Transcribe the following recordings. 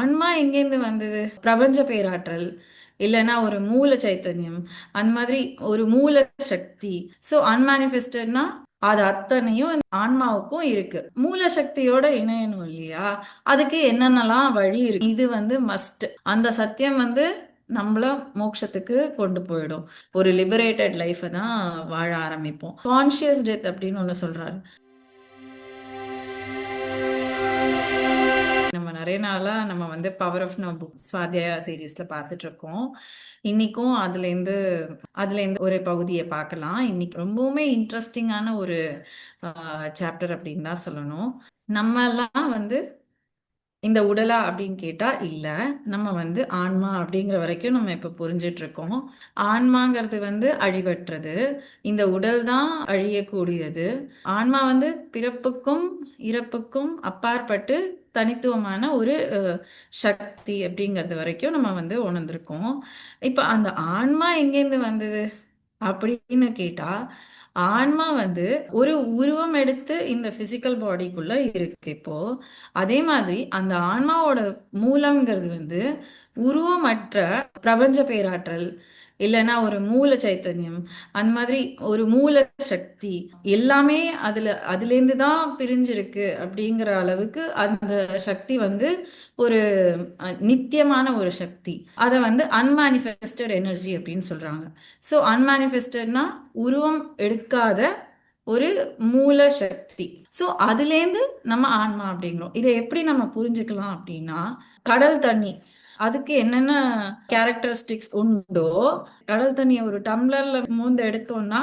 ஆன்மா எங்கேருந்து வந்தது? பிரபஞ்ச பேராற்றல், இல்லைன்னா ஒரு மூல சைத்தன்யம், அந்த மாதிரி ஒரு மூல சக்தி. ஸோ அன்மேனிஃபெஸ்டட்னா அது அத்தனையும் இந்த ஆன்மாவுக்கும் இருக்கு. மூல சக்தியோட இணையணும் இல்லையா? அதுக்கு என்னென்னலாம் வழி இருக்கு? இது மஸ்ட். அந்த சத்தியம் நம்மள மோட்சத்துக்கு கொண்டு போயிடும். ஒரு லிபரேட்டட் லைஃபை தான் வாழ ஆரம்பிப்போம். கான்ஷியஸ் டெத் அப்படின்னு ஒன்று சொல்றாரு. நம்ம நிறைய நாளா நம்ம பவர் ஆஃப் நவ் புக் ஸ்வாத்தியாயா சீரீஸ்ல பார்த்துட்டு இருக்கோம். இன்னைக்கும் அதுல இருந்து ஒரு பகுதியை பார்க்கலாம். இன்னைக்கு ரொம்பவுமே இன்ட்ரெஸ்டிங்கான ஒரு சாப்டர் அப்படின்னு தான் சொல்லணும். நம்ம எல்லாம் இந்த உடலா அப்படின்னு கேட்டா இல்ல. நம்ம ஆன்மா அப்படிங்கிற வரைக்கும் நம்ம இப்ப புரிஞ்சிட்டு இருக்கோம். ஆன்மாங்கிறது அழிவற்றது. இந்த உடல் தான் அழியக்கூடியது. ஆன்மா பிறப்புக்கும் இறப்புக்கும் அப்பாற்பட்டு தனித்துவமான ஒரு சக்தி அப்படிங்கிறது வரைக்கும் நம்ம உணர்ந்திருக்கோம். இப்ப அந்த ஆன்மா எங்கேருந்து வந்தது அப்படின்னு கேட்டா, ஆன்மா ஒரு உருவம் எடுத்து இந்த பிசிக்கல் பாடிக்குள்ள இருக்கு இப்போ. அதே மாதிரி அந்த ஆன்மாவோட மூலம்ங்கிறது உருவமற்ற பிரபஞ்ச பேராற்றல், இல்லைன்னா ஒரு மூல சைத்தன்யம், அந்த மாதிரி ஒரு மூல சக்தி. எல்லாமே அதுலேருந்து தான் பிரிஞ்சிருக்கு அப்படிங்கிற அளவுக்கு அந்த சக்தி ஒரு நித்தியமான ஒரு சக்தி. அதை அன்மேனிஃபெஸ்டட் எனர்ஜி அப்படின்னு சொல்றாங்க. ஸோ அன்மேனிஃபெஸ்டட்னா உருவம் எடுக்காத ஒரு மூல சக்தி. ஸோ அதுலேருந்து நம்ம ஆன்மா அப்படிங்கிறோம். இதை எப்படி நம்ம புரிஞ்சுக்கலாம் அப்படின்னா, கடல் தண்ணி அதுக்கு என்னென்ன கேரக்டரிஸ்டிக்ஸ் உண்டோ, கடல் தண்ணியை ஒரு டம்ளர்ல மோந்து எடுத்தோம்னா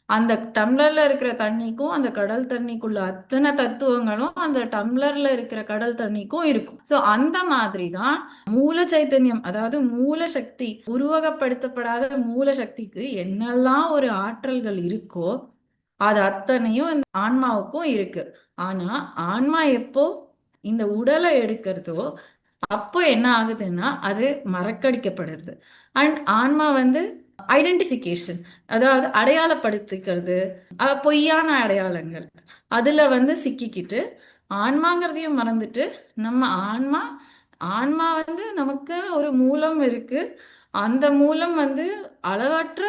அந்த டம்ளர்ல இருக்கிற தண்ணிக்கும் அந்த கடல் தண்ணிக்குள்ள அத்தனை தத்துவங்களும் அந்த டம்ளர்ல இருக்கிற கடல் தண்ணிக்கும் இருக்கும். சோ அந்த மாதிரி தான் மூல சைத்தன்யம், அதாவது மூல சக்தி, உருவகப்படுத்தப்படாத மூல சக்திக்கு என்னெல்லாம் ஒரு ஆற்றல்கள் இருக்கோ அது அத்தனையும் இந்த ஆன்மாவுக்கும் இருக்கு. ஆனா ஆன்மா எப்போ இந்த உடலை எடுக்கிறதோ அப்போ என்ன ஆகுதுன்னா அது மறக்கடிக்கப்படுது. அண்ட் ஆன்மா ஐடென்டிஃபிகேஷன், அதாவது அடையாளப்படுத்திக்கிறது, பொய்யான அடையாளங்கள் அதுல சிக்கிக்கிட்டு ஆன்மாங்கிறதையும் மறந்துட்டு நம்ம ஆன்மா ஆன்மா நமக்கு ஒரு மூலம் இருக்கு. அந்த மூலம் அளவற்ற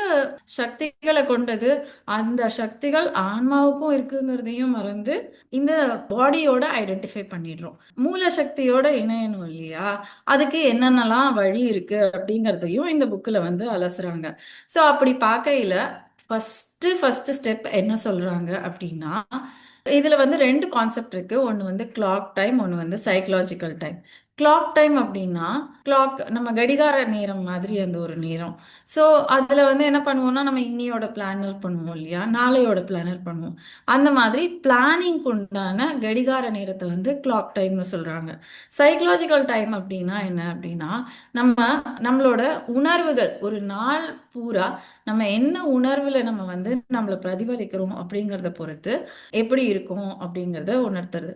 சக்திகளை கொண்டது. அந்த சக்திகள் ஆன்மாவுக்கும் இருக்குங்கிறதையும் மறந்து இந்த பாடியோட ஐடென்டிஃபை பண்ணிடுறோம். மூல சக்தியோட இணையணும் இல்லையா? அதுக்கு என்னென்னலாம் வழி இருக்கு அப்படிங்கிறதையும் இந்த புக்கில் அலசுறாங்க. ஸோ அப்படி பார்க்கையில ஃபர்ஸ்ட் ஸ்டெப் என்ன சொல்றாங்க அப்படின்னா, இதுல ரெண்டு கான்செப்ட் இருக்கு. ஒன்னு கிளாக் டைம், ஒன்னு சைக்கலாஜிக்கல் டைம். கிளாக் டைம் அப்படின்னா, கிளாக் நம்ம கடிகார நேரம் மாதிரி அந்த ஒரு நேரம். ஸோ அதுல என்ன பண்ணுவோம்னா, நம்ம இன்னியோட பிளானர் பண்ணுவோம் இல்லையா, நாளையோட பிளானர் பண்ணுவோம். அந்த மாதிரி பிளானிங்க்கு உண்டான கடிகார நேரத்தை கிளாக் டைம்னு சொல்றாங்க. சைக்கலாஜிக்கல் டைம் அப்படின்னா என்ன அப்படின்னா, நம்ம நம்மளோட உணர்வுகள் ஒரு நாள் பூரா நம்ம என்ன உணர்வுல நம்ம நம்மளை பிரதிபலிக்கிறோம் அப்படிங்கிறத பொறுத்து எப்படி இருக்கும் அப்படிங்கிறத உணர்த்துறது.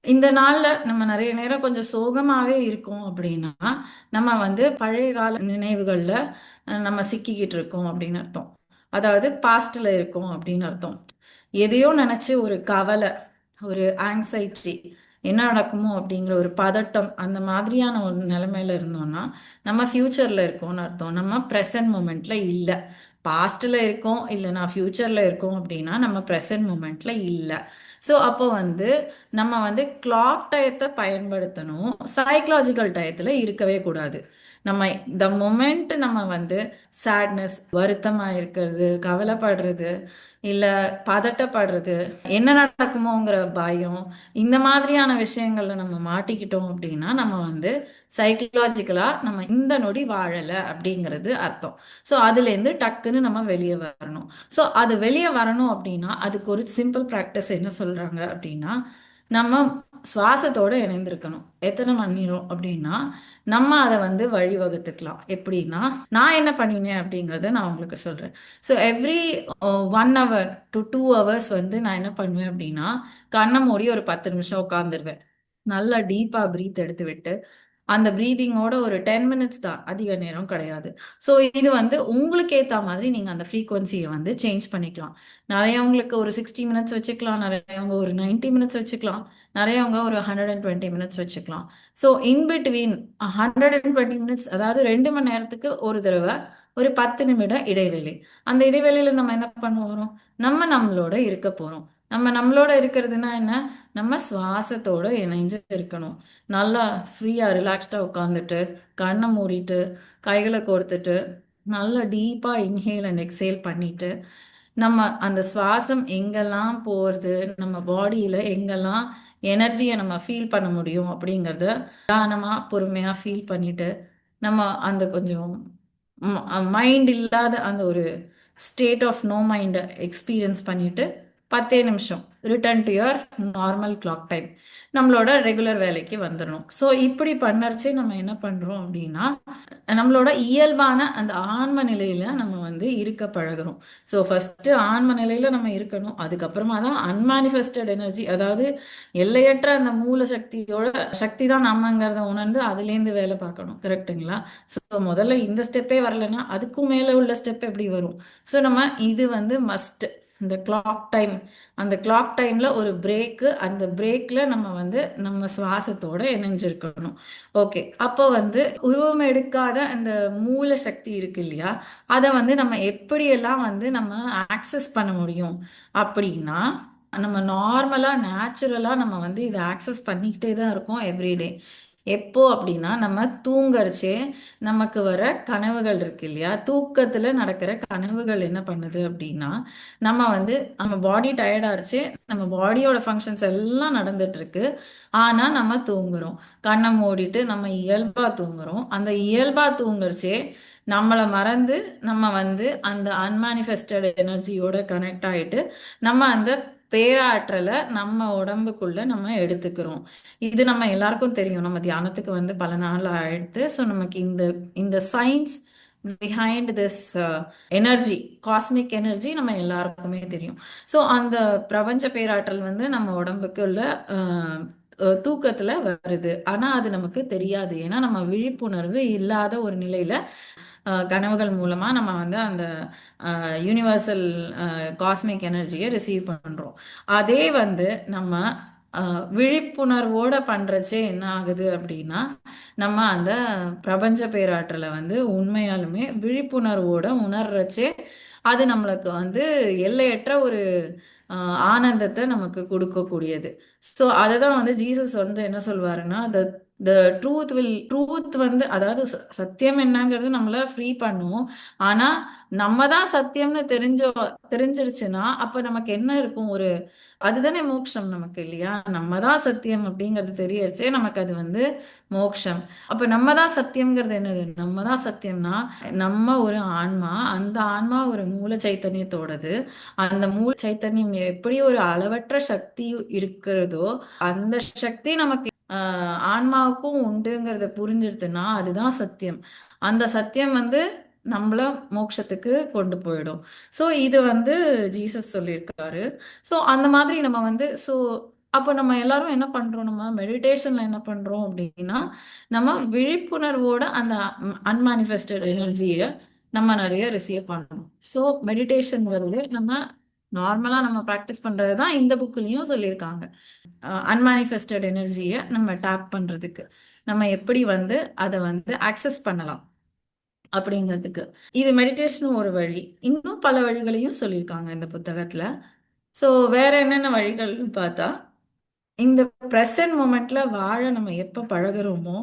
இந்த நாள்ல நம்ம நிறைய நேரம் கொஞ்சம் சோகமாவே இருக்கோம் அப்படின்னா நம்ம பழைய கால நினைவுகள்ல நம்ம சிக்கிக்கிட்டு இருக்கோம் அப்படின்னு அர்த்தம். அதாவது பாஸ்ட்ல இருக்கோம் அப்படின்னு அர்த்தம். எதையோ நினைச்சு ஒரு கவலை, ஒரு ஆங்ஸைட்டி, என்ன நடக்குமோ அப்படிங்கிற ஒரு பதட்டம், அந்த மாதிரியான ஒரு நிலைமையில இருந்தோம்னா நம்ம ஃபியூச்சர்ல இருக்கோம்னு அர்த்தம். நம்ம ப்ரெசன்ட் மூமெண்ட்ல இல்லை. பாஸ்ட்ல இருக்கோம் இல்லைன்னா ஃபியூச்சர்ல இருக்கோம் அப்படின்னா நம்ம ப்ரெசன்ட் மூமெண்ட்ல இல்லை. ஸோ அப்போ நம்ம கிளாக் டயத்தை பயன்படுத்தணும், சைக்கலாஜிக்கல் டயத்துல இருக்கவே கூடாது. நம்ம த மொமெண்ட் நம்ம சேட்னஸ், வருத்தமா இருக்கிறது, கவலைப்படுறது, இல்ல பதட்டப்படுறது, என்ன நடக்குமோங்கிற பயம், இந்த மாதிரியான விஷயங்கள்ல நம்ம மாட்டிக்கிட்டோம் அப்படின்னா நம்ம சைக்கலாஜிக்கலா நம்ம இந்த நொடி வாழல அப்படிங்கிறது அர்த்தம். ஸோ அதுல இருந்து டக்குன்னு நம்ம வெளியே வரணும். ஸோ அது வெளியே வரணும் அப்படின்னா அதுக்கு ஒரு சிம்பிள் ப்ராக்டிஸ் என்ன சொல்றாங்க அப்படின்னா, நம்ம சுவாசத்தோட இணைந்திருக்கணும். எத்தனை மணி நேரம் அப்படின்னா நம்ம அதை வழிவகுத்துக்கலாம். எப்படின்னா, நான் என்ன பண்ணினேன் அப்படிங்கறத நான் உங்களுக்கு சொல்றேன். So every 1 hour to 2 hours நான் என்ன பண்ணுவேன் அப்படின்னா, கண்ணை மூடி ஒரு 10 நிமிஷம் உட்காந்துருவேன். நல்லா டீப்பா பிரீத் எடுத்து விட்டு அந்த பிரீதிங்கோட ஒரு 10 மினிட்ஸ் தான், அதிக நேரம் கிடையாது. ஸோ இது வந்து உங்களுக்கு ஏற்ற மாதிரி நீங்கள் அந்த ஃப்ரீக்வன்சியை வந்து சேஞ்ச் பண்ணிக்கலாம். நிறையவங்களுக்கு ஒரு 60 மினிட்ஸ் வச்சுக்கலாம், நிறையவங்க ஒரு 90 மினிட்ஸ் வச்சுக்கலாம், நிறையவங்க ஒரு 120 மினிட்ஸ் வச்சுக்கலாம். ஸோ இன்பிட்வீன் 120 மினிட்ஸ், அதாவது 2 மணி நேரத்துக்கு ஒரு தடவை ஒரு 10 நிமிட இடைவெளி. அந்த இடைவெளியில நம்ம என்ன பண்ண போறோம்? நம்மளோட இருக்க போறோம். நம்மளோட இருக்கிறதுனா என்ன? நம்ம சுவாசத்தோட இணைஞ்சு இருக்கணும். நல்லா ஃப்ரீயா ரிலாக்ஸ்டா உட்காந்துட்டு, கண்ணை மூடிட்டு, கைகளை கோர்த்துட்டு, நல்லா டீப்பா இன்ஹேல் அண்ட் எக்ஸேல் பண்ணிட்டு, நம்ம அந்த சுவாசம் எங்கெல்லாம் போறது, நம்ம பாடியில எங்கெல்லாம் எனர்ஜியை நம்ம ஃபீல் பண்ண முடியும் அப்படிங்கிறத நிதானமா பொறுமையா ஃபீல் பண்ணிட்டு, நம்ம அந்த கொஞ்சம் மைண்ட் இல்லாத அந்த ஒரு ஸ்டேட் ஆஃப் நோ மைண்டை எக்ஸ்பீரியன்ஸ் பண்ணிட்டு 10 நிமிஷம் return to your normal clock time, நம்மளோட ரெகுலர் வேலைக்கு வந்துடணும். ஸோ இப்படி பண்ணறச்சே நம்ம என்ன பண்றோம் அப்படின்னா, நம்மளோட இயல்பான அந்த ஆன்ம நிலையில நம்ம வந்து இருக்க பழகுறோம். ஸோ ஃபர்ஸ்ட் ஆன்ம நிலையில நம்ம இருக்கணும். அதுக்கப்புறமா தான் அன்மானிஃபெஸ்டட் எனர்ஜி, அதாவது எல்லையற்ற அந்த மூல சக்தியோட சக்தி தான் நம்மங்கிறத உணர்ந்து அதுலேருந்து வேலை பார்க்கணும். கரெக்டுங்களா? ஸோ முதல்ல இந்த ஸ்டெப்பே வரலைன்னா அதுக்கும் மேலே உள்ள ஸ்டெப் எப்படி வரும்? ஸோ நம்ம இது வந்து மஸ்ட். இந்த கிளாக் டைம், அந்த கிளாக் டைம்ல ஒரு பிரேக்கு, அந்த பிரேக்ல நம்ம வந்து நம்ம சுவாசத்தோட இணைஞ்சிருக்கணும். ஓகே, அப்போ வந்து உருவம் எடுக்காத அந்த மூல சக்தி இருக்கு இல்லையா, அதை வந்து நம்ம எப்படியெல்லாம் வந்து நம்ம ஆக்சஸ் பண்ண முடியும் அப்படின்னா, நம்ம நார்மலா நேச்சுரலா நம்ம வந்து இதை ஆக்சஸ் பண்ணிக்கிட்டே தான் இருக்கோம் எவ்ரிடே. எப்போ அப்படின்னா, நம்ம தூங்கறச்சே நமக்கு வர கனவுகள் இருக்கு இல்லையா, தூக்கத்துல நடக்கிற கனவுகள் என்ன பண்ணுது அப்படின்னா, நம்ம வந்து நம்ம பாடி டயர்டாயிருச்சு, நம்ம பாடியோட ஃபங்க்ஷன்ஸ் எல்லாம் நடந்துட்டு இருக்கு, ஆனா நம்ம தூங்குறோம். கண்ணை மூடிட்டு நம்ம இயல்பா தூங்குறோம். அந்த இயல்பா தூங்குறச்சே நம்மளை மறந்து நம்ம வந்து அந்த அன்மானிஃபெஸ்டட் எனர்ஜியோட கனெக்ட் ஆயிட்டு நம்ம அந்த பேராற்றலை நம்ம உடம்புக்குள்ள நம்ம எடுத்துக்கிறோம். இது நம்ம எல்லாருக்கும் தெரியும். நம்ம தியானத்துக்கு வந்து பல நாள் ஆயிடுத்து. ஸோ நமக்கு இந்த இந்த science behind this energy, cosmic energy நம்ம எல்லாருக்குமே தெரியும். ஸோ அந்த பிரபஞ்ச பேராற்றல் வந்து நம்ம உடம்புக்குள்ள தூக்கத்துல வருது. ஆனா அது நமக்கு தெரியாது. ஏன்னா நம்ம விழிப்புணர்வு இல்லாத ஒரு நிலையில கனவுகள் மூலமா நம்ம வந்து அந்த யூனிவர்சல் காஸ்மிக் எனர்ஜியை ரிசீவ் பண்றோம். அதே வந்து நம்ம விழிப்புணர்வோட பண்றச்சே என்ன ஆகுது அப்படின்னா, நம்ம அந்த பிரபஞ்ச பேராற்றலை வந்து உண்மையாலுமே விழிப்புணர்வோட உணர்றச்சே அது நம்மளுக்கு வந்து எல்லையற்ற ஒரு ஆனந்தத்தை நமக்கு கொடுக்கக்கூடியது. ஸோ அதை தான் வந்து ஜீசஸ் வந்து என்ன சொல்வாருன்னா, த ட்ரூத் வந்து, அதாவது சத்தியம் என்னங்கிறது நம்மள ஃப்ரீ பண்ணும். ஆனா நம்ம தான் சத்தியம்னு தெரிஞ்சிருச்சுன்னா அப்ப நமக்கு என்ன இருக்கும்? ஒரு அதுதானே மோட்சம் நமக்கு இல்லையா? நம்ம தான் சத்தியம் அப்படிங்கிறது தெரியறச்சே நமக்கு அது வந்து மோட்சம். அப்ப நம்ம தான் சத்தியம்ங்கிறது என்னது? நம்ம தான் சத்தியம்னா நம்ம ஒரு ஆன்மா, அந்த ஆன்மா ஒரு மூல சைத்தன்யத்தோடது. அந்த மூல சைத்தன்யம் எப்படி ஒரு அளவற்ற சக்தி இருக்கிறதோ, அந்த சக்தி நமக்கு ஆன்மாவுக்கும் உண்டுங்கிறத புரிஞ்சிருதுன்னா அதுதான் சத்தியம். அந்த சத்தியம் வந்து நம்மள மோட்சத்துக்கு கொண்டு போயிடும். ஸோ இது வந்து ஜீசஸ் சொல்லியிருக்காரு. ஸோ அந்த மாதிரி நம்ம வந்து அப்போ நம்ம எல்லாரும் என்ன பண்றோம்? நம்ம மெடிடேஷன்ல என்ன பண்றோம் அப்படின்னா, நம்ம விழிப்புணர்வோட அந்த அன்மானிஃபெஸ்டட் எனர்ஜியை நம்ம நிறைய ரிசீவ் பண்ணணும். ஸோ மெடிடேஷன்ங்கிறது நம்ம நார்மலா நம்ம ப்ராக்டிஸ் பண்றது தான் இந்த புக்லயும் சொல்லியிருக்காங்க. அன்மானிஃபெஸ்டட் எனர்ஜியை நம்ம டேப் பண்றதுக்கு நம்ம எப்படி வந்து அதை வந்து ஆக்சஸ் பண்ணலாம் அப்படிங்கிறதுக்கு இது மெடிடேஷன் ஒரு வழி. இன்னும் பல வழிகளையும் சொல்லியிருக்காங்க இந்த புத்தகத்துல. ஸோ வேற என்னென்ன வழிகள்னு பார்த்தா, இந்த ப்ரெசன்ட் மூமெண்ட்ல வாழ நம்ம எப்போ பழகுறோமோ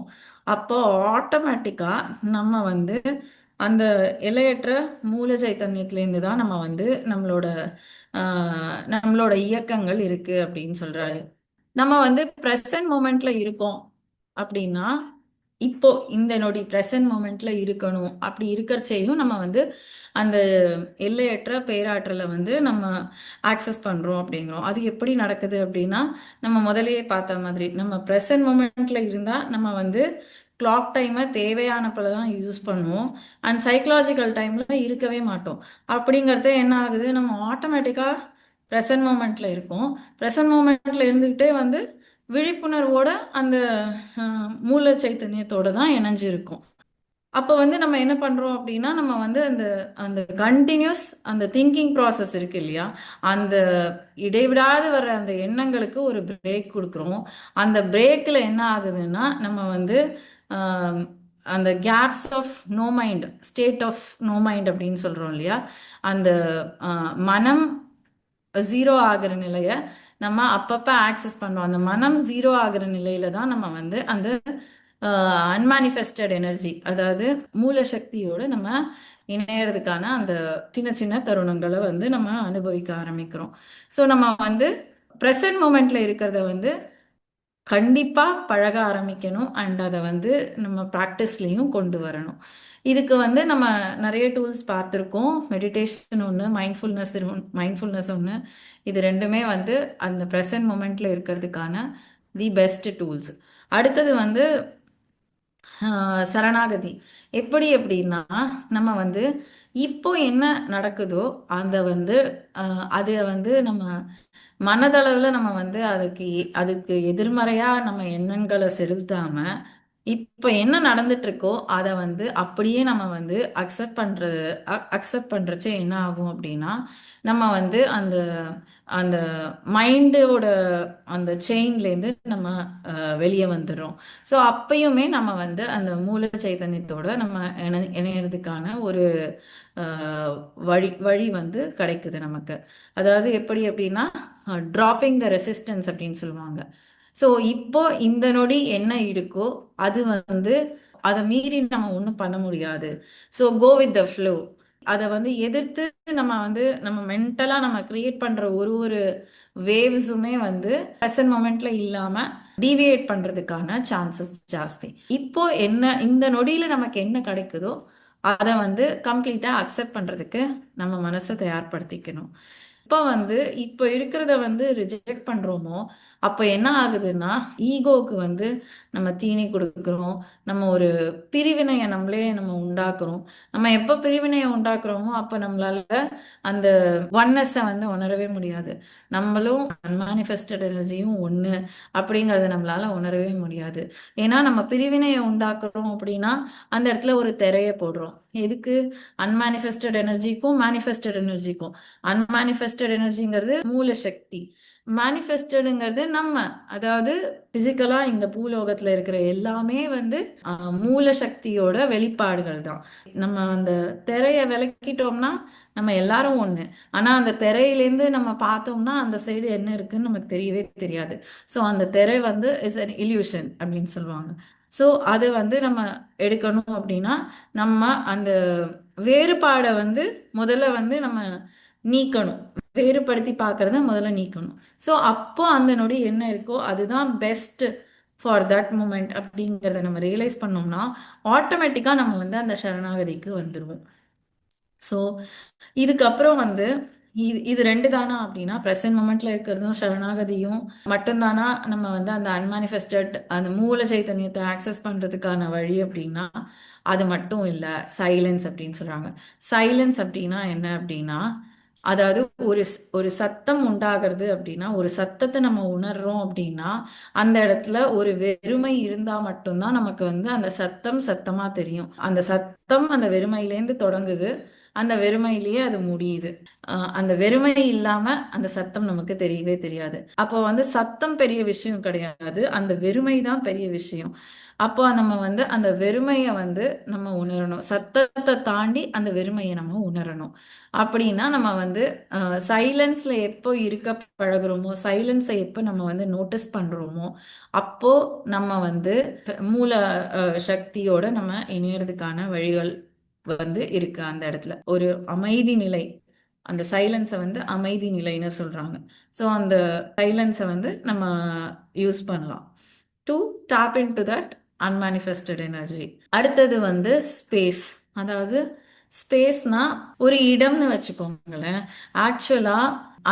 அப்போ ஆட்டோமேட்டிக்கா நம்ம வந்து அந்த எல்லையற்ற மூல சைத்தன்யத்திலேருந்து தான் நம்ம வந்து நம்மளோட இயக்கங்கள் இருக்கு அப்படின்னு சொல்றாரு. நம்ம வந்து ப்ரெசன்ட் மூமெண்ட்ல இருக்கோம் அப்படின்னா, இப்போ இந்த நொடி ப்ரெசன்ட் மூமெண்ட்ல இருக்கணும். அப்படி இருக்கிறச்சையும் நம்ம வந்து அந்த எல்லையற்ற பேராற்றலை வந்து நம்ம ஆக்சஸ் பண்றோம் அப்படிங்கிறோம். அது எப்படி நடக்குது அப்படின்னா, நம்ம முதல்லயே பார்த்த மாதிரி நம்ம ப்ரெசன்ட் மூமெண்ட்ல இருந்தா நம்ம வந்து கிளாக் டைமை தேவையானப்பல தான் யூஸ் பண்ணுவோம். அண்ட் சைக்கலாஜிக்கல் டைம்ல இருக்கவே மாட்டோம். அப்படிங்கிறது என்ன ஆகுது? நம்ம ஆட்டோமேட்டிக்கா ப்ரெசன்ட் மூமெண்ட்ல இருக்கோம். ப்ரெசன்ட் மூமெண்ட்ல இருந்துகிட்டே வந்து விழிப்புணர்வோட அந்த மூல சைத்தன்யத்தோட தான் இணைஞ்சிருக்கும். அப்போ வந்து நம்ம என்ன பண்றோம் அப்படின்னா, நம்ம வந்து அந்த அந்த கண்டினியூஸ் அந்த திங்கிங் ப்ராசஸ் இருக்கு இல்லையா, அந்த இடைவிடாது வர்ற அந்த எண்ணங்களுக்கு ஒரு பிரேக் கொடுக்குறோம். அந்த பிரேக்ல என்ன ஆகுதுன்னா, நம்ம வந்து ஆம், அந்த gaps of no mind, state of no mind அப்படின்னு சொல்றோம் இல்லையா, அந்த மனம் ஜீரோ ஆகிற நிலைய நம்ம அப்பப்ப ஆக்சஸ் பண்ணோம். அந்த மனம் ஜீரோ ஆகிற நிலையில தான் நம்ம வந்து அந்த அன்மானிஃபெஸ்டட் எனர்ஜி, அதாவது மூல சக்தியோட நம்ம இணையறதுக்கான அந்த சின்ன சின்ன தருணங்களை வந்து நம்ம அனுபவிக்க ஆரம்பிக்கிறோம். ஸோ நம்ம வந்து ப்ரெசன்ட் மூமெண்ட்ல இருக்கிறத வந்து கண்டிப்பா பழக ஆரம்பிக்கணும். அண்ட் அதை வந்து நம்ம ப்ராக்டிஸ்லயும் கொண்டு வரணும். இதுக்கு வந்து நம்ம நிறைய டூல்ஸ் பார்த்துருக்கோம். மெடிடேஷன் ஒன்று, மைண்ட்ஃபுல்னஸ் ஒன்று. இது ரெண்டுமே வந்து அந்த ப்ரெசன்ட் மூமெண்ட்ல இருக்கிறதுக்கான தி பெஸ்ட் டூல்ஸ். அடுத்தது வந்து சரணாகதி. எப்படி அப்படின்னா, நம்ம வந்து இப்போ என்ன நடக்குதோ அதை வந்து அதை வந்து நம்ம மனதளவுல நம்ம வந்து அதுக்கு எதிர்மறையா நம்ம எண்ணங்களை செலுத்தாம, இப்ப என்ன நடந்துட்டு இருக்கோ அதை வந்து அப்படியே நம்ம வந்து அக்செப்ட் பண்றச்சே என்ன ஆகும் அப்படின்னா, நம்ம வந்து அந்த அந்த மைண்டோட அந்த செயின்லேருந்து நம்ம வெளியே வந்துடுறோம். ஸோ அப்பயுமே நம்ம வந்து அந்த மூல சைதன்யத்தோட நம்ம இணையறதுக்கான ஒரு வழி வழி வந்து கிடைக்குது நமக்கு. அதாவது எப்படி அப்படின்னா, டிராப்பிங் த ரெசிஸ்டன்ஸ் அப்படின்னு சொல்லுவாங்க. ஸோ இப்போ இந்த நொடி என்ன இருக்கோ அது வந்து அதை மீறி நம்ம ஒன்றும் பண்ண முடியாது. So go with the flow. அதை வந்து எதிர்த்து நம்ம மென்டலா நம்ம கிரியேட் பண்ற ஒரு ஒரு வேவ்ஸுமே வந்து ப்ரெசன்ட் மொமெண்ட்ல இல்லாம டீவியேட் பண்றதுக்கான சான்சஸ் ஜாஸ்தி. இப்போ என்ன இந்த நொடியில நமக்கு என்ன கிடைக்குதோ அதை வந்து கம்ப்ளீட்டா அக்செப்ட் பண்றதுக்கு நம்ம மனசை தயார்படுத்திக்கணும். இப்போ இருக்கிறத வந்து ரிஜெக்ட் பண்றோமோ, அப்ப என்ன ஆகுதுன்னா, ஈகோவுக்கு வந்து நம்ம தீனி கொடுக்குறோம். நம்ம ஒரு பிரிவினையை நம்ம உண்டாக்குறோம். நம்ம எப்ப பிரிவினையை உண்டாக்குறோமோ அப்ப நம்மளால அந்த ஒன்னஸை வந்து உணரவே முடியாது. நம்மளும் அன்மானிஃபெஸ்டட் எனர்ஜியும் ஒண்ணு அப்படிங்கறத நம்மளால உணரவே முடியாது. ஏன்னா நம்ம பிரிவினையை உண்டாக்குறோம் அப்படின்னா அந்த இடத்துல ஒரு திரையை போடுறோம். எதுக்கு? அன்மானிஃபெஸ்டட் எனர்ஜிக்கும் மேனிஃபெஸ்டட் எனர்ஜிக்கும். அன்மானிஃபெஸ்டட் எனர்ஜிங்கிறது மூல சக்தி, மேனிஃபெஸ்டடுங்கிறது நம்ம, அதாவது பிசிக்கலா இந்த பூலோகத்துல இருக்கிற எல்லாமே வந்து மூல சக்தியோட வெளிப்பாடுகள் தான். நம்ம அந்த திரைய விளக்கிட்டோம்னா நம்ம எல்லாரும் ஒண்ணு. ஆனா அந்த திரையிலேருந்து நம்ம பார்த்தோம்னா அந்த சைடு என்ன இருக்குன்னு நமக்கு தெரியவே தெரியாது. ஸோ அந்த திரை வந்து இஸ் அன் இல்யூஷன் அப்படின்னு சொல்லுவாங்க. ஸோ அது வந்து நம்ம எடுக்கணும் அப்படின்னா நம்ம அந்த வேறுபாடை வந்து முதல்ல வந்து நம்ம நீக்கணும். வேறுபடுத்தி பார்க்கறத முதல்ல நீக்கணும். ஸோ அப்போ அந்த நொடி என்ன இருக்கோ அதுதான் பெஸ்ட் ஃபார் தட் மூமெண்ட் அப்படிங்கிறத நம்ம ரியலைஸ் பண்ணோம்னா ஆட்டோமேட்டிக்காக நம்ம வந்து அந்த சரணாகதிக்கு வந்துடுவோம். ஸோ இதுக்கப்புறம் வந்து இது ரெண்டு தானா அப்படின்னா, ப்ரெசன்ட் மொமெண்ட்ல இருக்கிறதும் சரணாகதியும் மட்டும்தானா நம்ம வந்து அந்த அன்மானிஃபெஸ்டட் அந்த மூல சைத்தன்யத்தை ஆக்சஸ் பண்றதுக்கான வழி அப்படின்னா, அது மட்டும் இல்லை. சைலன்ஸ் அப்படின்னு சொல்றாங்க. சைலன்ஸ் அப்படின்னா என்ன அப்படின்னா, அதாவது ஒரு சத்தம் உண்டாகிறது அப்படின்னா, ஒரு சத்தத்தை நம்ம உணர்றோம் அப்படின்னா அந்த இடத்துல ஒரு வெறுமை இருந்தா மட்டும்தான் நமக்கு வந்து அந்த சத்தம் சத்தமா தெரியும். அந்த சத்தம் அந்த வெறுமையிலேருந்து தொடங்குது, அந்த வெறுமையிலேயே அது முடியுது. அந்த வெறுமை இல்லாம அந்த சத்தம் நமக்கு தெரியவே தெரியாது. அப்போ வந்து சத்தம் பெரிய விஷயம் கிடையாது, அந்த வெறுமை தான் பெரிய விஷயம். அப்போ நம்ம வந்து அந்த வெறுமையை வந்து நம்ம உணரணும். சத்தத்தை தாண்டி அந்த வெறுமையை நம்ம உணரணும். அப்படின்னா நம்ம வந்து சைலன்ஸ்ல எப்போ இருக்க பழகுறோமோ, சைலன்ஸை எப்போ நம்ம வந்து நோட்டீஸ் பண்றோமோ, அப்போ நம்ம வந்து மூல சக்தியோட நம்ம இணையறதுக்கான வழிகள் வந்து இருக்கு. அந்த இடத்துல ஒரு அமைதி நிலை, அந்த சைலன்ஸை வந்து அமைதி நிலைன்னு சொல்றாங்க. ஸோ அந்த சைலன்ஸை வந்து நம்ம யூஸ் பண்ணலாம் to tap in to that unmanifested energy. அடுத்தது வந்து ஸ்பேஸ். அதாவது ஸ்பேஸ்னா ஒரு இடம்னு வச்சுக்கோங்களேன். ஆக்சுவலா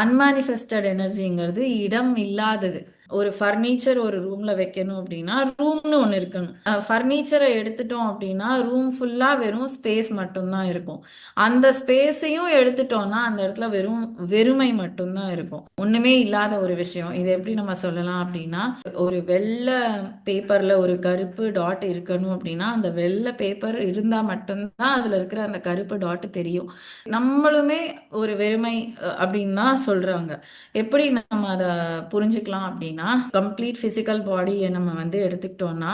அன்மானிஃபெஸ்டட் எனர்ஜிங்கிறது இடம் இல்லாதது. ஒரு ஃபர்னிச்சர் ஒரு ரூம்ல வைக்கணும் அப்படின்னா ரூம்னு ஒன்று இருக்கணும். ஃபர்னிச்சரை எடுத்துட்டோம் அப்படின்னா ரூம் ஃபுல்லா வெறும் ஸ்பேஸ் மட்டும்தான் இருக்கும். அந்த ஸ்பேஸையும் எடுத்துட்டோம்னா அந்த இடத்துல வெறும் வெறுமை மட்டும்தான் இருக்கும். ஒண்ணுமே இல்லாத ஒரு விஷயம். இது எப்படி நம்ம சொல்லலாம் அப்படின்னா, ஒரு வெள்ளை பேப்பர்ல ஒரு கருப்பு டாட் இருக்கணும் அப்படின்னா அந்த வெள்ளை பேப்பர் இருந்தா மட்டும்தான் அதுல இருக்கிற அந்த கருப்பு டாட் தெரியும். நம்மளுமே ஒரு வெறுமை அப்படின்னு தான் சொல்றாங்க. எப்படி நம்ம அதை புரிஞ்சுக்கலாம் அப்படின்னா, கம்ப்ளீட் பிசிக்கல் பாடியை நம்ம வந்து எடுத்துக்கிட்டோம்னா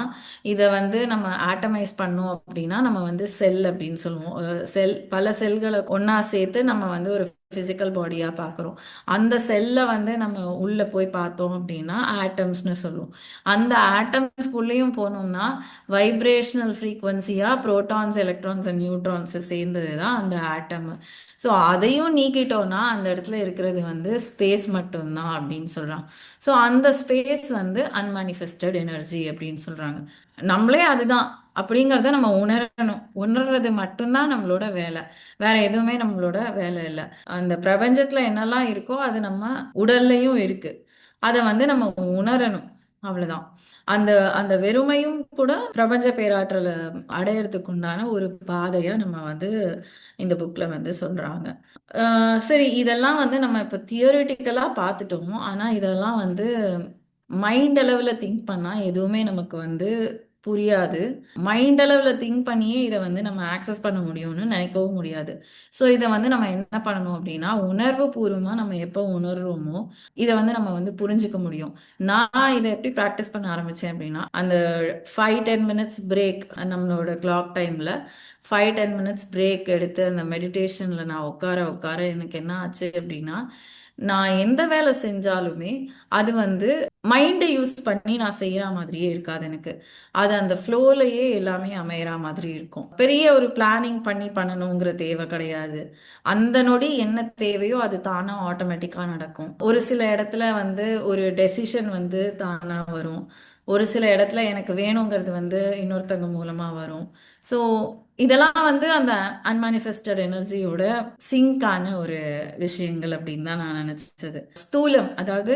இதை வந்து நம்ம ஆட்டமைஸ் பண்ணோம் அப்படின்னா நம்ம வந்து செல் அப்படின்னு சொல்லுவோம். செல் பல செல்களை ஒண்ணா சேர்த்து நம்ம வந்து ஒரு பிசிக்கல் பாடியா பார்க்குறோம். அந்த செல்லை வந்து நம்ம உள்ள போய் பார்த்தோம் அப்படின்னா ஆட்டம்ஸ்னு சொல்லுவோம். அந்த ஆட்டம்ஸ்குள்ளேயும் போனோம்னா வைப்ரேஷனல் ஃப்ரீக்வன்சியா புரோட்டான்ஸ் எலக்ட்ரான்ஸ் அண்ட் நியூட்ரான்ஸ் சேர்ந்தது தான் அந்த ஆட்டம். ஸோ அதையும் நீக்கிட்டோம்னா அந்த இடத்துல இருக்கிறது வந்து ஸ்பேஸ் மட்டும்தான் அப்படின்னு சொல்றாங்க. ஸோ அந்த ஸ்பேஸ் வந்து அன்மானிஃபெஸ்டட் எனர்ஜி அப்படின்னு சொல்றாங்க. நம்மளே அதுதான் அப்படிங்கிறத நம்ம உணரணும். உணர்றது மட்டும்தான் நம்மளோட வேலை. வேற எதுவுமே நம்மளோட வேலை இல்லை. அந்த பிரபஞ்சத்துல என்னெல்லாம் இருக்கோ அது நம்ம உடல்லையும் இருக்கு. அதை வந்து நம்ம உணரணும். அவ்வளவுதான். அந்த அந்த வெறுமையும் கூட பிரபஞ்ச பேராற்றலை அடையறதுக்கு உண்டான ஒரு பாதையா நம்ம வந்து இந்த புக்ல வந்து சொல்றாங்க. சரி, இதெல்லாம் வந்து நம்ம இப்ப தியோரிட்டிக்கலா பார்த்துட்டோம். ஆனா இதெல்லாம் வந்து மைண்ட் அளவுல திங்க் பண்ணா எதுவுமே நமக்கு வந்து புரியாது. மைண்ட் அளவுல திங்க் பண்ணியே இதை வந்து நம்ம ஆக்சஸ் பண்ண முடியும்னு நினைக்கவும் முடியாது. ஸோ இதை வந்து நம்ம என்ன பண்ணணும் அப்படின்னா உணர்வு பூர்வமா நம்ம எப்போ உணர்றோமோ இதை வந்து நம்ம வந்து புரிஞ்சுக்க முடியும். நான் இதை எப்படி ப்ராக்டிஸ் பண்ண ஆரம்பிச்சேன் அப்படின்னா, அந்த 5-10 மினிட்ஸ் பிரேக் நம்மளோட கிளாக் டைம்ல 5-10 மினிட்ஸ் பிரேக் எடுத்து அந்த மெடிடேஷன்ல நான் உட்கார உட்கார எனக்கு என்ன ஆச்சு அப்படின்னா, நான் எந்த வேலை செஞ்சாலுமே அது வந்து மைண்டை யூஸ் பண்ணி நான் செய்யற மாதிரியே இருக்காது எனக்கு. அது அந்த ஃப்ளோலையே எல்லாமே அமையற மாதிரி இருக்கும். பெரிய ஒரு பிளானிங் பண்ணி பண்ணணுங்கிற தேவை கிடையாது. அந்த நொடி என்ன தேவையோ அது தானா ஆட்டோமேட்டிக்கா நடக்கும். ஒரு சில இடத்துல வந்து ஒரு டெசிஷன் வந்து தானா வரும். ஒரு சில இடத்துல எனக்கு வேணுங்கிறது வந்து இன்னொருத்தவங்க மூலமா வரும். ஸோ இதெல்லாம் வந்து அந்த அன்மானிஃபெஸ்டட் எனர்ஜியோட சிங்கான ஒரு விஷயங்கள் அப்படின்னு தான் நான் நினைச்சது. ஸ்தூலம், அதாவது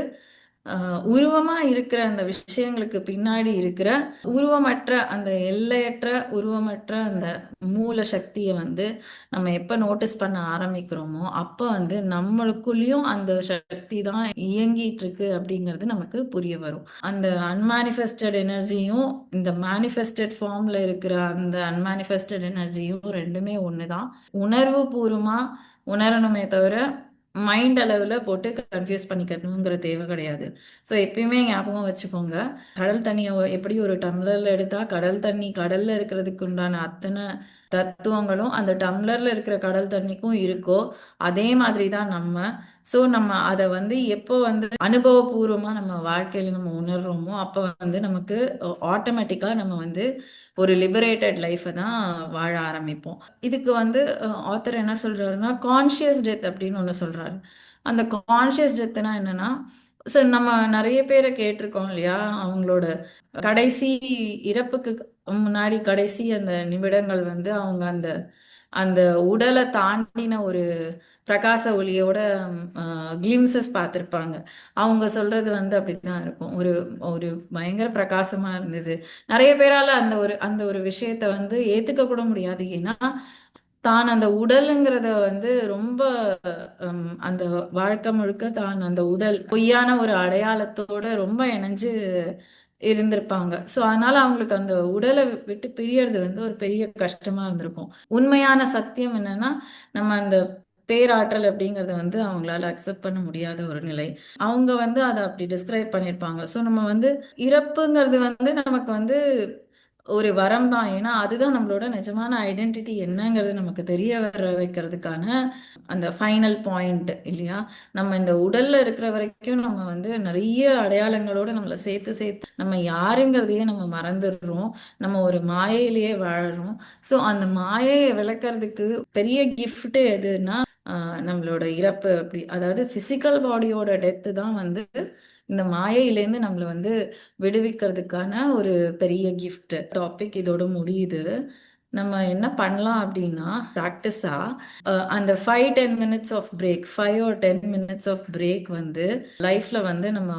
உருவமா இருக்கிற அந்த விஷயங்களுக்கு பின்னாடி இருக்கிற உருவமற்ற அந்த எல்லையற்ற உருவமற்ற அந்த மூல சக்தியை வந்து நம்ம எப்ப நோட்டீஸ் பண்ண ஆரம்பிக்கிறோமோ அப்ப வந்து நம்மளுக்குள்ளயும் அந்த சக்தி தான் இயங்கிட்டு இருக்கு அப்படிங்கிறது நமக்கு புரிய வரும். அந்த அன்மானிஃபெஸ்டட் எனர்ஜியும் இந்த மேனிஃபெஸ்டட் ஃபார்ம்ல இருக்கிற அந்த அன்மானிஃபெஸ்டட் எனர்ஜியும் ரெண்டுமே ஒண்ணுதான். உணர்வு பூர்வமா உணரணுமே தவிர மைண்ட் அளவுல போட்டு கன்ஃபியூஸ் பண்ணிக்கணுங்கிற தேவை கிடையாது. ஸோ எப்பயுமே ஞாபகம் வச்சுக்கோங்க, கடல் தண்ணியை எப்படி ஒரு டம்ளர்ல எடுத்தா கடல் தண்ணி கடல்ல இருக்கிறதுக்கு உண்டான அத்தனை தத்துவங்களும் அந்த டம்ளர்ல இருக்கிற கடல் தண்ணிக்கும் இருக்கோ அதே மாதிரி தான் நம்ம. ஸோ நம்ம அதை வந்து எப்போ வந்து அனுபவபூர்வமா நம்ம வாழ்க்கையில நம்ம உணர்றோமோ அப்போ வந்து நமக்கு ஆட்டோமேட்டிக்கா நம்ம வந்து ஒரு லிபரேட்டட் லைஃப்பை தான் வாழ ஆரம்பிப்போம். இதுக்கு வந்து ஆத்தர் என்ன சொல்றாருன்னா கான்ஷியஸ் டெத் அப்படின்னு ஒன்று சொல்றாரு. அந்த கான்ஷியஸ் டெத்னா என்னன்னா, சார் நம்ம நிறைய பேரை கேட்டிருக்கோம் இல்லையா, அவங்களோட கடைசி இறப்புக்கு முன்னாடி கடைசி அந்த நிமிடங்கள் வந்து அவங்க அந்த அந்த உடலை தாண்டின ஒரு பிரகாச ஒளியோட கிளிம்சஸ் பார்த்துருப்பாங்க. அவங்க சொல்றது வந்து அப்படித்தான் இருக்கும். ஒரு ஒரு பயங்கர பிரகாசமா இருந்தது. நிறைய பேரால அந்த ஒரு விஷயத்த வந்து ஏத்துக்க கூட முடியாது. ஏன்னா தான் அந்த உடலுங்கிறத வந்து ரொம்ப அந்த வாழ்க்கை முழுக்க தான் அந்த உடல் பொய்யான ஒரு அடையாளத்தோட ரொம்ப இணைஞ்சு இருந்திருப்பாங்க. ஸோ அதனால அவங்களுக்கு அந்த உடலை விட்டு பிரியறது வந்து ஒரு பெரிய கஷ்டமா இருந்திருக்கும். உண்மையான சத்தியம் என்னன்னா, நம்ம அந்த பேராற்றல் அப்படிங்கறத வந்து அவங்களால அக்செப்ட் பண்ண முடியாத ஒரு நிலை. அவங்க வந்து அதை அப்படி டிஸ்கிரைப் பண்ணியிருப்பாங்க. ஸோ நம்ம வந்து இறப்புங்கிறது வந்து நமக்கு வந்து ஒரு வரம் தான். ஏன்னா அதுதான் நம்மளோட நிஜமான ஐடென்டிட்டி என்னங்கிறது நமக்கு தெரிய வர வைக்கிறதுக்கான அந்த ஃபைனல் பாயிண்ட் இல்லையா. நம்ம இந்த உடல்ல இருக்கிற வரைக்கும் நம்ம வந்து நிறைய அடையாளங்களோட நம்மளை சேர்த்து சேர்த்து நம்ம யாருங்கிறதையே நம்ம மறந்துடுறோம். நம்ம ஒரு மாயையிலேயே வாழறோம். ஸோ அந்த மாயையை விளக்குறதுக்கு பெரிய கிஃப்ட் எதுன்னா நம்மளோட இறப்பு. அப்படி அதாவது பிசிக்கல் பாடியோட டெத்து தான் வந்து இந்த மாயையிலேருந்து நம்மளை வந்து விடுவிக்கிறதுக்கான ஒரு பெரிய கிஃப்ட். டாபிக் இதோட முடியுது. நம்ம என்ன பண்ணலாம் அப்படின்னா, ப்ராக்டிஸா அந்த 5-10 minutes of break, 5 or 10 minutes of break வந்து லைஃப்ல வந்து நம்ம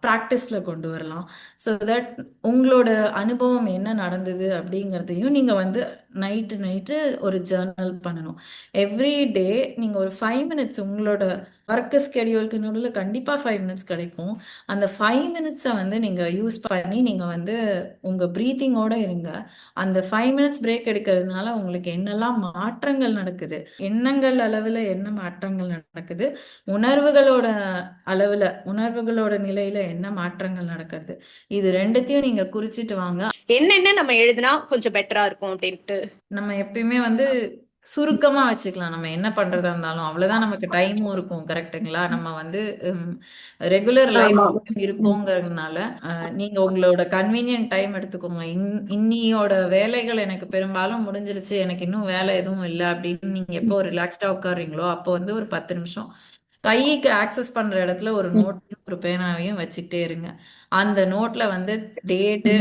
ப்ராக்டிஸ்ல கொண்டு வரலாம். ஸோ தட் உங்களோட அனுபவம் என்ன நடந்தது அப்படிங்கிறதையும் நீங்க வந்து நைட்டு நைட்டு ஒரு ஜேர்னல் பண்ணணும். எவ்ரி டே நீங்க ஒரு 5 மினிட்ஸ் உங்களோட ஒர்க் ஸ்கெடியூலுக்கு நடுவில் கண்டிப்பா 5 மினிட்ஸ் கிடைக்கும். அந்த 5 மினிட்ஸை வந்து நீங்க யூஸ் பண்ணி நீங்க வந்து உங்க பிரீத்திங்கோட இருங்க. அந்த 5 மினிட்ஸ் பிரேக் எடுக்கிறதுனால உங்களுக்கு என்னெல்லாம் மாற்றங்கள் நடக்குது, எண்ணங்கள் அளவில் என்ன மாற்றங்கள் நடக்குது, உணர்வுகளோட அளவில் உணர்வுகளோட நிலையில என்ன மாற்றங்கள் நடக்குது, இது ரெண்டுத்தையும் நீங்க குறிச்சிட்டு வாங்க. என்னென்ன நம்ம எழுதுனா கொஞ்சம் பெட்டரா இருக்கும் அப்படின்ட்டு. நம்ம எப்பயுமே வந்து சுருக்கமா வச்சுக்கலாம். நம்ம என்ன பண்றதா இருந்தாலும் அவ்வளவுதான், நமக்கு டைமும் இருக்கும். கரெக்ட்டுங்களா? நம்ம வந்து ரெகுலர் லைஃப் ஆமா. இருப்போங்கிறதுனால நீங்க உங்களோட கன்வீனியன்ட் டைம் எடுத்துக்கோங்க. இன்னியோட வேலைகள் எனக்கு பெரும்பாலும் முடிஞ்சிருச்சு, எனக்கு இன்னும் வேலை எதுவும் இல்லை அப்படின்னு நீங்க எப்போ ரிலாக்ஸ்டா உட்காருறீங்களோ அப்போ வந்து ஒரு 10 நிமிஷம் கைக்கு ஆக்சஸ் பண்ற இடத்துல ஒரு நோட்டையும் ஒரு பேனாவையும் வச்சுக்கிட்டே இருங்க. அந்த நோட்ல வந்து டேட்டு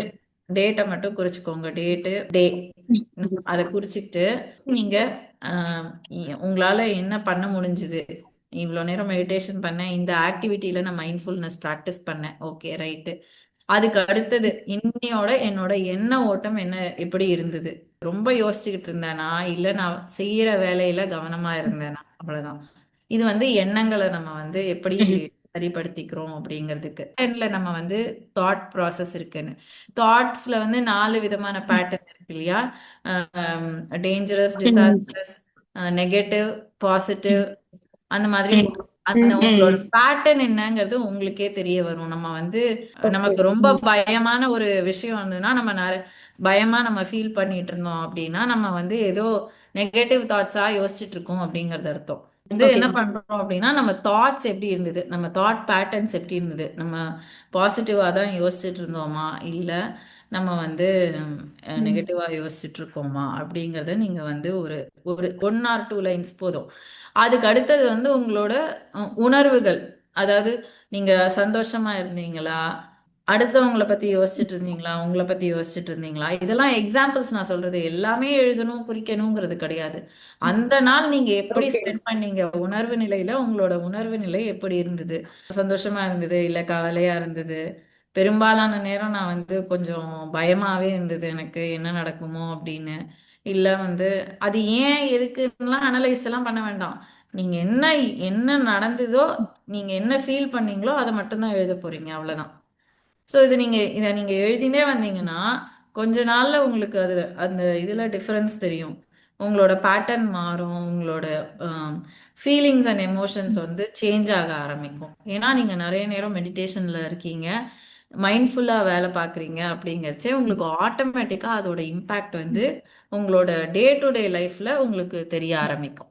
டேட்டை மட்டும் குறிச்சுக்கோங்க. டேட்டு டே அதை குறிச்சிட்டு நீங்க உங்களால என்ன பண்ண முடிஞ்சுது, இவ்வளோ நேரம் மெடிடேஷன் பண்ணேன், இந்த ஆக்டிவிட்டியில நான் மைண்ட்ஃபுல்னஸ் ப்ராக்டிஸ் பண்ணேன், ஓகே ரைட்டு. அதுக்கு அடுத்தது இன்னையோட என்னோட எண்ண ஓட்டம் என்ன எப்படி இருந்தது, ரொம்ப யோசிச்சுக்கிட்டு இருந்தேனா இல்ல நான் செய்யற வேலையில கவனமா இருந்தேனா, அவ்வளவுதான். இது வந்து எண்ணங்களை நம்ம வந்து எப்படி சரிப்படுத்திக்கிறோம் அப்படிங்கிறதுக்கு. அண்ட்ல நம்ம வந்து தாட் ப்ராசஸ் இருக்குன்னு, தாட்ஸ்ல வந்து 4 விதமான பேட்டர்ன் இருக்கு இல்லையா? டேஞ்சரஸ், டிசாஸ்டர்ஸ், நெகட்டிவ், பாசிட்டிவ், அந்த மாதிரி. அந்த உங்களோட பேட்டர்ன் என்னங்கிறது உங்களுக்கே தெரிய வரும். நம்ம வந்து ஓகே. நமக்கு ரொம்ப பயமான ஒரு விஷயம் இருந்ததுன்னா நம்ம பயமா நம்ம ஃபீல் பண்ணிட்டு இருந்தோம் அப்படின்னா நம்ம வந்து ஏதோ நெகட்டிவ் தாட்ஸா யோசிச்சுட்டு இருக்கோம் அப்படிங்கறது அர்த்தம். வந்து ஓகே. என்ன பண்றோம் அப்படின்னா நம்ம தாட்ஸ் எப்படி இருந்தது, நம்ம தாட் பேட்டர்ன்ஸ் எப்படி இருந்தது, நம்ம பாசிட்டிவா தான் யோசிச்சுட்டு இருந்தோமா இல்ல நம்ம வந்து நெகட்டிவா யோசிச்சுட்டு இருக்கோமா அப்படிங்கறத நீங்க வந்து ஒரு ஒரு 1 or 2 லைன்ஸ் போதும். அதுக்கு அடுத்தது வந்து உங்களோட உணர்வுகள். அதாவது நீங்க சந்தோஷமா இருந்தீங்களா, அடுத்தவங்கள பத்தி யோசிச்சுட்டு இருந்தீங்களா, உங்களை பத்தி யோசிச்சுட்டு இருந்தீங்களா, இதெல்லாம் எக்ஸாம்பிள்ஸ். நான் சொல்றது எல்லாமே எழுதணும் குறிக்கணுங்கிறது கிடையாது. அந்த நாள் நீங்க எப்படி ஓகே. ஸ்பெண்ட் பண்ணீங்க, உணர்வு நிலையில உங்களோட உணர்வு நிலை எப்படி இருந்தது, சந்தோஷமா இருந்தது இல்ல கவலையா இருந்தது. பெரும்பாலான நேரம் நான் வந்து கொஞ்சம் பயமாவே இருந்தது, எனக்கு என்ன நடக்குமோ அப்படின்னு. இல்ல வந்து அது ஏன் எதுக்குலாம் அனலைஸ் எல்லாம் பண்ண வேண்டாம். நீங்க என்ன என்ன நடந்ததோ, நீங்க என்ன ஃபீல் பண்ணீங்களோ அதை மட்டும்தான் எழுத போறீங்க, அவ்வளவுதான். ஸோ இதை நீங்க எழுதினே வந்தீங்கன்னா கொஞ்ச நாள்ல உங்களுக்கு அது அந்த இதுல டிஃபரன்ஸ் தெரியும். உங்களோட பேட்டர்ன் மாறும், உங்களோட ஃபீலிங்ஸ் அண்ட் எமோஷன்ஸ் வந்து சேஞ்ச் ஆக ஆரம்பிக்கும். ஏன்னா நீங்க நிறைய நேரம் மெடிடேஷன்ல இருக்கீங்க, மைண்ட்ஃபுல்லா வேலை பார்க்குறீங்க அப்படிங்கிறச்சே உங்களுக்கு ஆட்டோமேட்டிக்கா அதோட இம்பேக்ட் வந்து உங்களோட டே டு டே லைஃப்ல உங்களுக்கு தெரிய ஆரம்பிக்கும்.